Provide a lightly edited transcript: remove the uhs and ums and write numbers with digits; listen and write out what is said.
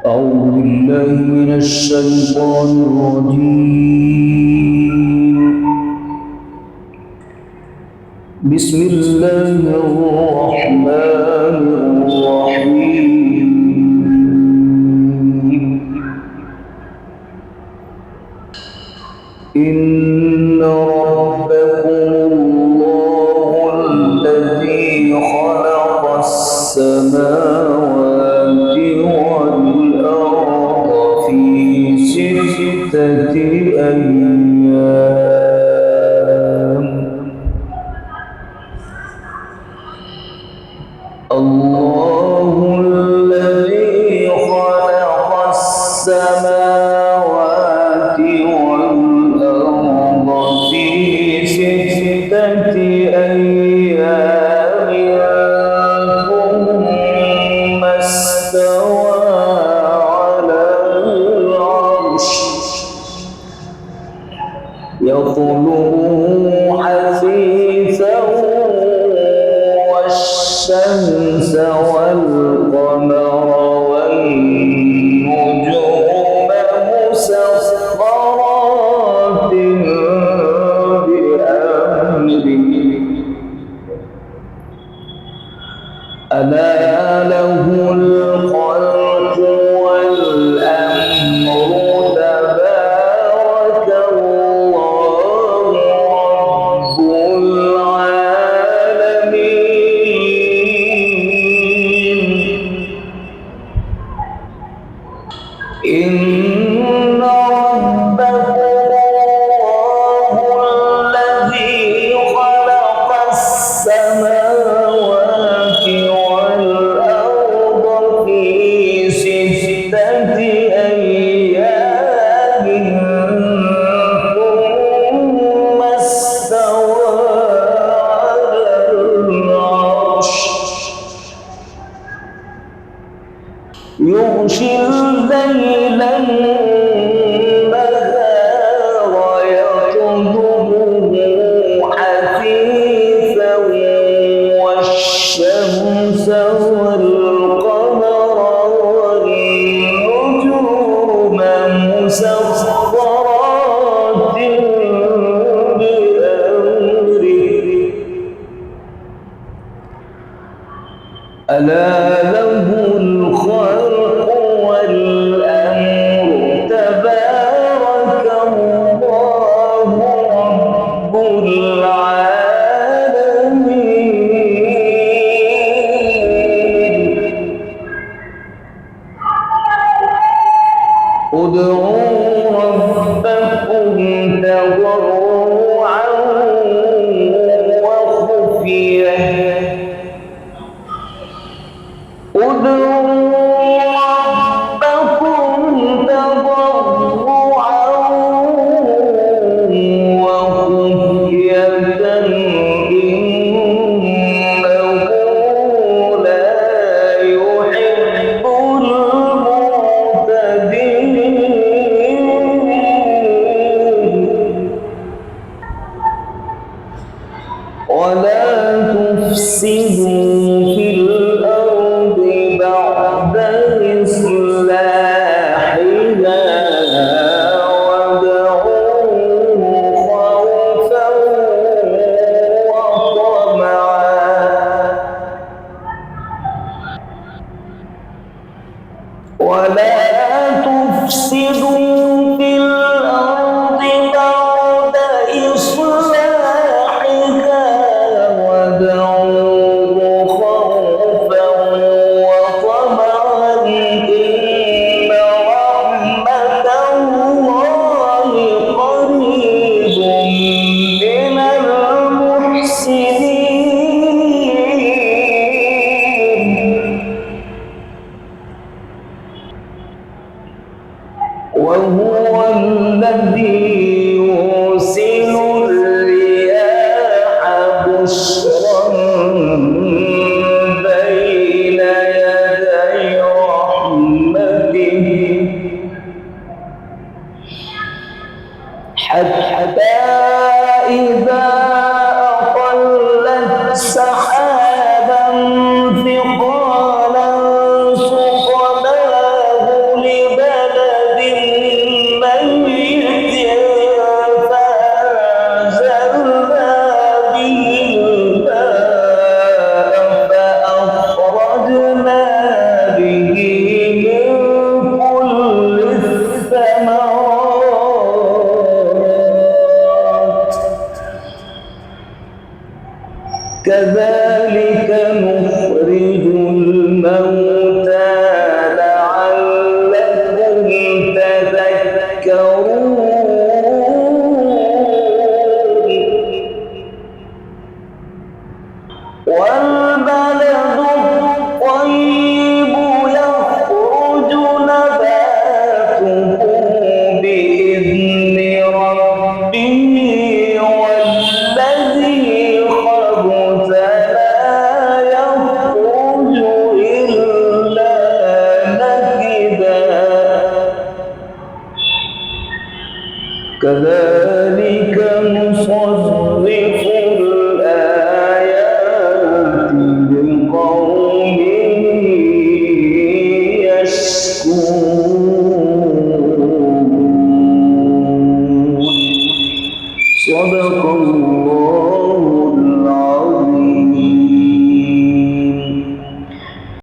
أعوذ بالله من الشيطان الرجيم. بسم الله الرحمن الرحيم. إن ربكم الله الذي خلق السماوات والأرض في 6 أيام. الله الذي خلق السماوات والأرض في 6 أيام ثم استوى على العرش يطلب حثيثا والشمس والقمر والنجوم مسخرات بأمره ألا له الخلق والأمر تبارك الله رب العالمين. إن ربكم الله الذي خلق السماوات والأرض في 6 أيام ثم استوى على العرش يغشي الليل النهار يطلبه حثيثا والشمس والقمر والنجوم مسخرات بأمره ألا له الخلق والأمر تبارك الله رب العالمين. ادعوا ربكم تضرعا وخفية. ادعوا ربكم تضرعا وخفية إنه لا يحب المعتدين. ولا تفسدوا في الأرض بعد إصلاحها وادعوه خوفا وطمعا ولا تفسدوا في الأرض بعد إصلاحها وادعوه خوفا وطمعا إن رحمة الله قريب من المحسنين. وهو الذي يرسل الرياح بشرا بين يدي رحمته حتى إذا أقلت سحابا ثقالا سقناه كذلك نصرف الآيات لقوم يشكرون. صدق